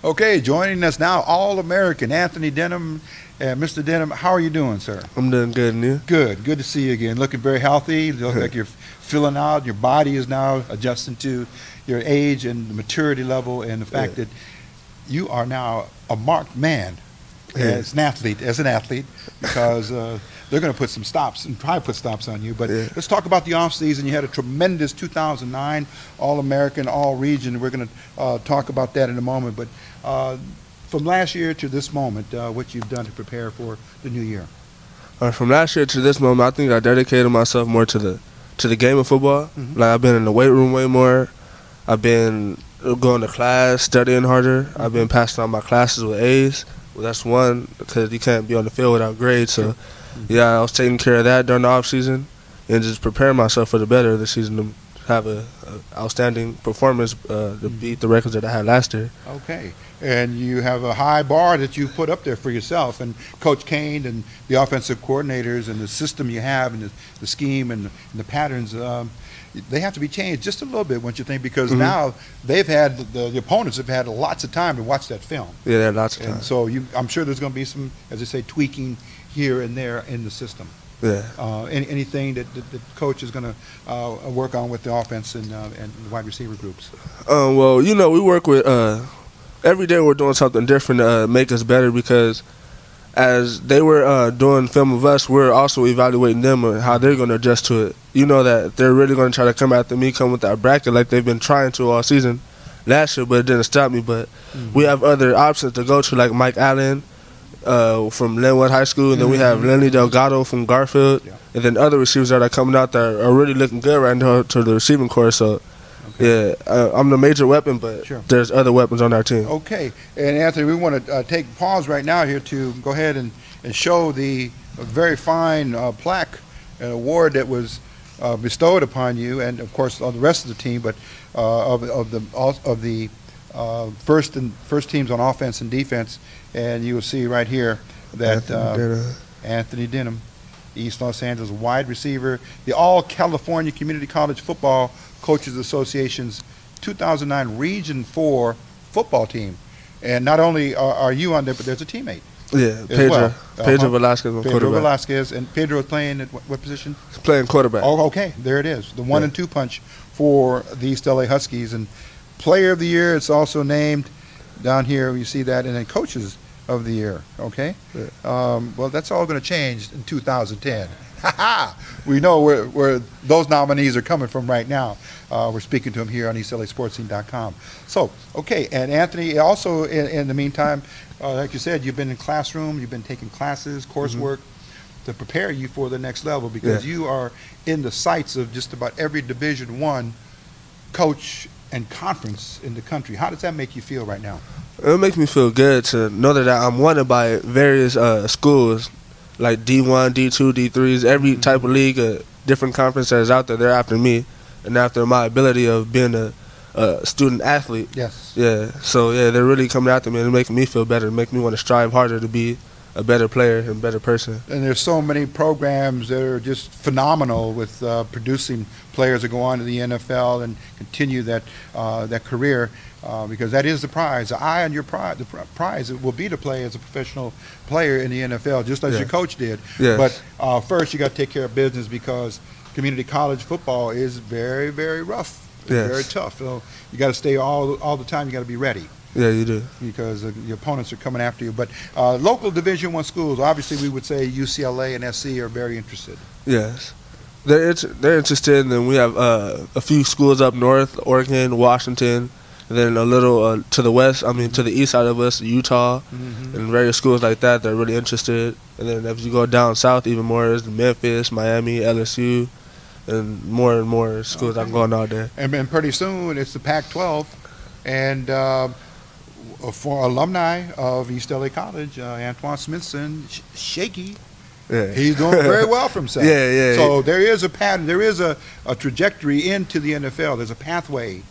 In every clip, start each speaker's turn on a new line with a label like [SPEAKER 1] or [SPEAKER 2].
[SPEAKER 1] Okay, joining us now, All-American Anthony Denham. Mr. Denham, how are you doing, sir?
[SPEAKER 2] I'm doing good, and you?
[SPEAKER 1] Good. Good to see you again. Looking very healthy. You look like you're filling out. Your body is now adjusting to your age and the maturity level and the fact that you are now a marked man as an athlete, because they're going to put some stops and try to put stops on you. But let's talk about the off season. You had a tremendous 2009 All-American, All-Region. We're going to talk about that in a moment. But from last year to this moment, what you've done to prepare for the new year?
[SPEAKER 2] From last year to this moment, I think I dedicated myself more to the game of football. Like, I've been in the weight room way more. I've been going to class, studying harder. I've been passing on my classes with A's. Well, that's one, because you can't be on the field without grades. So, I was taking care of that during the off season and just preparing myself for the better of the season to have a outstanding performance to beat the records that I had last year.
[SPEAKER 1] Okay, and you have a high bar that you put up there for yourself, and Coach Kane and the offensive coordinators and the system you have and the scheme and the patterns, they have to be changed just a little bit, wouldn't you think? Because now they've had, the opponents have had lots of time to watch that film.
[SPEAKER 2] Yeah, they had lots of time.
[SPEAKER 1] And so I'm sure there's going to be some, as I say, tweaking here and there in the system.
[SPEAKER 2] Yeah.
[SPEAKER 1] Anything that the coach is going to work on with the offense and the wide receiver groups?
[SPEAKER 2] Well, we work with every day we're doing something different to make us better, because as they were doing film of us, we're also evaluating them and how they're going to adjust to it. You know that they're really going to try to come after me, come with that bracket like they've been trying to all season last year, but it didn't stop me. But we have other options to go to, like Mike Allen from Linwood High School, and then we have Lenny Delgado from Garfield, and then other receivers that are coming out that are really looking good right now to the receiving corps. So, I'm the major weapon, but there's other weapons on our team.
[SPEAKER 1] Okay, and Anthony, we want to take pause right now here to go ahead and show the very fine plaque and award that was bestowed upon you, and of course on the rest of the team, but of the first teams on offense and defense. And you will see right here that Anthony Denham, East Los Angeles wide receiver, the All-California Community College Football Coaches Association's 2009 Region 4 football team. And not only are you on there, but there's a teammate.
[SPEAKER 2] Yeah, Pedro Velasquez.
[SPEAKER 1] Pedro Velasquez. And Pedro is playing at what position?
[SPEAKER 2] He's playing quarterback.
[SPEAKER 1] Oh, okay. There it is. The 1 and 2 punch for the East LA Huskies. And Player of the Year, it's also named down here. You see that. And then Coaches of the Year, okay? Well, that's all going to change in 2010. We know where those nominees are coming from right now. We're speaking to them here on EastLASportsScene.com. So, okay, and Anthony, also in the meantime, like you said, you've been in classroom, you've been taking classes, coursework to prepare you for the next level, because you are in the sights of just about every Division I coach and conference in the country. How does that make you feel right now?
[SPEAKER 2] It makes me feel good to know that I'm wanted by various schools, like D1, D2, D3s, every type of league, different conference that is out there. They're after me and after my ability of being a student athlete.
[SPEAKER 1] Yes.
[SPEAKER 2] Yeah. So, they're really coming after me and making me feel better, make me want to strive harder to be a better player and better person.
[SPEAKER 1] And there's so many programs that are just phenomenal with producing players that go on to the NFL and continue that career, because that is the prize. The eye on your prize, the prize will be to play as a professional player in the NFL, just as your coach did.
[SPEAKER 2] Yes.
[SPEAKER 1] But first, you got to take care of business, because community college football is very, very rough, very tough. So you got to stay all the time. You got to be ready.
[SPEAKER 2] Yeah, you do.
[SPEAKER 1] Because the opponents are coming after you. But local Division I schools, obviously we would say UCLA and SC are very interested.
[SPEAKER 2] Yes. They're interested, and then we have a few schools up north, Oregon, Washington, and then a little to the west, to the east side of us, Utah, and various schools like that. They're really interested. And then if you go down south even more, there's Memphis, Miami, LSU, and more schools that are going out there.
[SPEAKER 1] And pretty soon it's the Pac-12, and for alumni of East LA College, Antoine Smithson, shaky. He's doing very well for himself. So there is a pattern. There is a trajectory into the NFL. There's a pathway,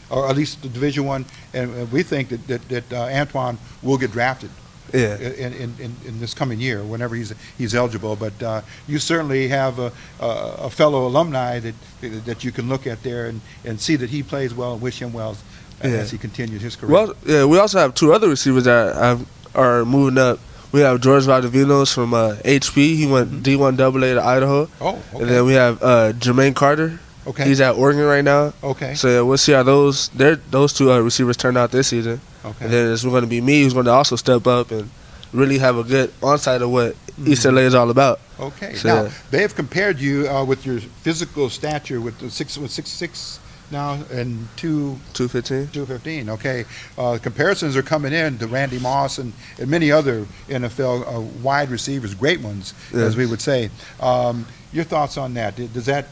[SPEAKER 1] or at least the Division I, and we think that Antoine will get drafted. In this coming year, whenever he's eligible. But you certainly have a fellow alumni that you can look at there and see that he plays well and wish him well as he continues his career.
[SPEAKER 2] Well, we also have two other receivers that are moving up. We have George Valdivinos from HP. He went D1 AA to Idaho.
[SPEAKER 1] Oh, okay.
[SPEAKER 2] And then we have Jermaine Carter.
[SPEAKER 1] Okay.
[SPEAKER 2] He's at Oregon right now.
[SPEAKER 1] Okay.
[SPEAKER 2] So yeah, we'll see how those two receivers turn out this season.
[SPEAKER 1] Okay.
[SPEAKER 2] And then it's going to be me who's going to also step up and really have a good onside of what East LA is all about.
[SPEAKER 1] Okay.
[SPEAKER 2] So,
[SPEAKER 1] now they have compared you with your physical stature with the 6'6" now and
[SPEAKER 2] 215.
[SPEAKER 1] 215. Okay. Comparisons are coming in to Randy Moss and many other NFL wide receivers, great ones, as we would say. Your thoughts on that? Does that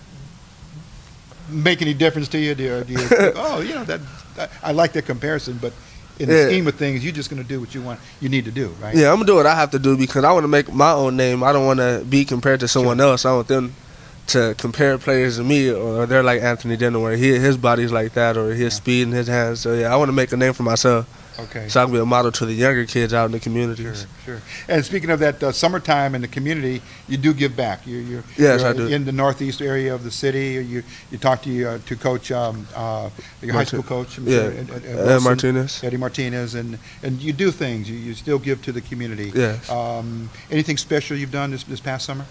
[SPEAKER 1] make any difference to you? Do you think, oh, that I like that comparison, but in the scheme of things, you're just going to do what you need to do, right?
[SPEAKER 2] Yeah, I'm going to do what I have to do because I want to make my own name. I don't want to be compared to someone else. I want them to compare players to me, or they're like Anthony Denham, where his body's like that, or his speed in his hands. So, yeah, I want to make a name for myself.
[SPEAKER 1] Okay.
[SPEAKER 2] So I can be a model to the younger kids out in the communities.
[SPEAKER 1] Sure. And speaking of that summertime in the community, you do give back.
[SPEAKER 2] Yes,
[SPEAKER 1] you're
[SPEAKER 2] I do.
[SPEAKER 1] In the northeast area of the city. You talk to Coach, your high school coach,
[SPEAKER 2] Martinez.
[SPEAKER 1] Eddie Martinez, and you do things. You still give to the community.
[SPEAKER 2] Yes.
[SPEAKER 1] Anything special you've done this past summer?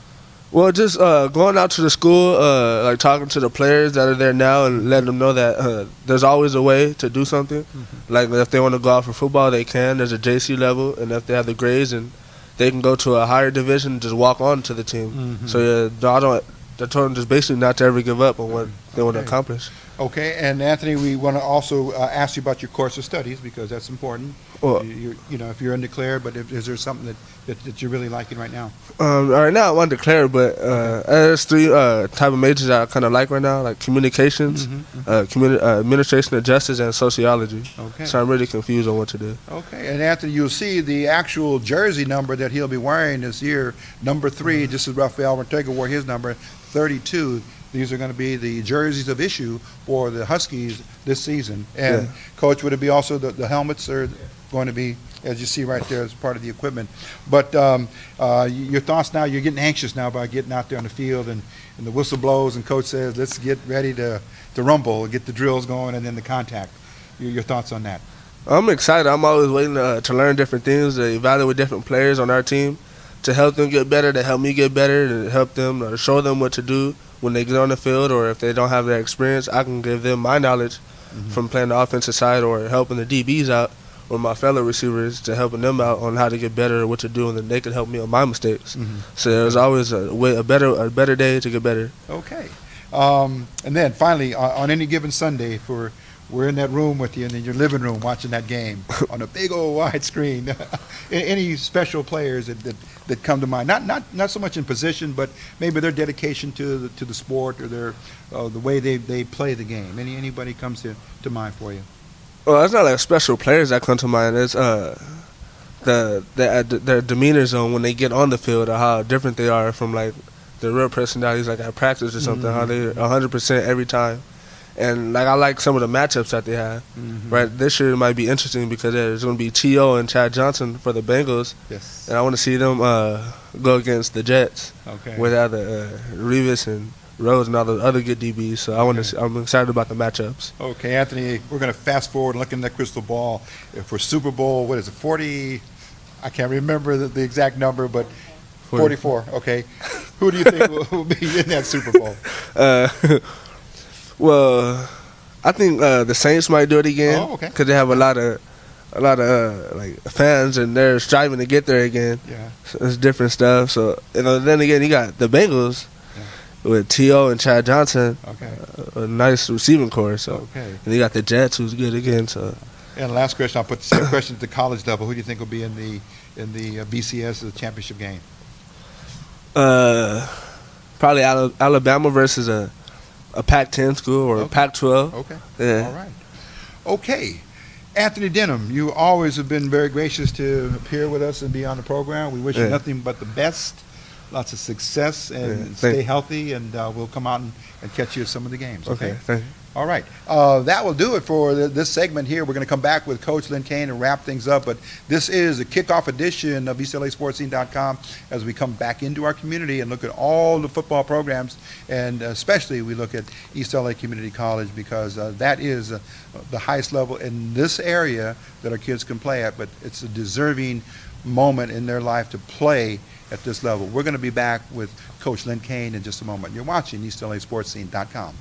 [SPEAKER 2] Well, just going out to the school, like talking to the players that are there now and letting them know that there's always a way to do something. Like if they want to go out for football, they can. There's a JC level, and if they have the grades, and they can go to a higher division and just walk on to the team. So I told them just basically not to ever give up on what they want to accomplish.
[SPEAKER 1] Okay, and Anthony, we want to also ask you about your course of studies because that's important.
[SPEAKER 2] Well,
[SPEAKER 1] if you're undeclared, but is there something that you're really liking right now?
[SPEAKER 2] Right now I'm undeclared, but there's three type of majors that I kind of like right now, like communications, administration of justice, and sociology.
[SPEAKER 1] Okay.
[SPEAKER 2] So I'm really confused on what to do.
[SPEAKER 1] Okay, and Anthony, you'll see the actual jersey number that he'll be wearing this year, number 3, just as Rafael Ortega wore his number, 32. These are going to be the jerseys of issue for the Huskies this season. And, Coach, would it be also the helmets are going to be, as you see right there, as part of the equipment. But your thoughts now, you're getting anxious now about getting out there on the field and the whistle blows and Coach says, let's get ready to rumble, get the drills going, and then the contact. Your thoughts on that?
[SPEAKER 2] I'm excited. I'm always waiting to learn different things, to evaluate different players on our team, to help them get better, to help me get better, to help them, show them what to do when they get on the field, or if they don't have that experience, I can give them my knowledge from playing the offensive side or helping the DBs out or my fellow receivers to helping them out on how to get better or what to do, and then they can help me on my mistakes. So there's always a better day to get better.
[SPEAKER 1] Okay. And then finally, on any given Sunday, we're in that room with you and in your living room watching that game on a big old wide screen. Any special players that come to mind? Not so much in position, but maybe their dedication to the sport or their the way they play the game. Anybody comes to mind for you?
[SPEAKER 2] Well, it's not like special players that come to mind. It's their demeanor zone when they get on the field, or how different they are from like their real personalities, like at practice or something. How they're 100% every time. And like I like some of the matchups that they have. Right, this year it might be interesting because there's going to be T.O. and Chad Johnson for the Bengals.
[SPEAKER 1] Yes.
[SPEAKER 2] And I want to see them go against the Jets.
[SPEAKER 1] Okay.
[SPEAKER 2] Without the Revis and Rose and all the other good DBs. So I want to. I'm excited about the matchups. Okay,
[SPEAKER 1] Anthony, we're going to fast forward and look in that crystal ball for Super Bowl. What is it? 40? I can't remember the exact number, but 44. Okay. Who do you think will be in that Super Bowl?
[SPEAKER 2] Well, I think the Saints might do it again.
[SPEAKER 1] Oh, okay.
[SPEAKER 2] Because they have a lot of like fans, and they're striving to get there again.
[SPEAKER 1] Yeah.
[SPEAKER 2] So it's different stuff. So then again, you got the Bengals with T.O. and Chad Johnson.
[SPEAKER 1] Okay.
[SPEAKER 2] A nice receiving core. So.
[SPEAKER 1] Okay.
[SPEAKER 2] And you got the Jets, who's good again. So.
[SPEAKER 1] And last question, I'll put the same question at the college level. Who do you think will be in the BCS, the championship game?
[SPEAKER 2] Probably Alabama versus a Pac-10 school or a Pac-12.
[SPEAKER 1] Okay.
[SPEAKER 2] Yeah.
[SPEAKER 1] All right. Okay. Anthony Denham, you always have been very gracious to appear with us and be on the program. We wish you nothing but the best, lots of success, and stay healthy, and we'll come out and catch you at some of the games. Okay.
[SPEAKER 2] Thank you.
[SPEAKER 1] All right. That will do it for this segment here. We're going to come back with Coach Lynn Kane and wrap things up. But this is a kickoff edition of EastLASportsScene.com as we come back into our community and look at all the football programs. And especially we look at East LA Community College because that is the highest level in this area that our kids can play at. But it's a deserving moment in their life to play at this level. We're going to be back with Coach Lynn Kane in just a moment. You're watching EastLASportsScene.com.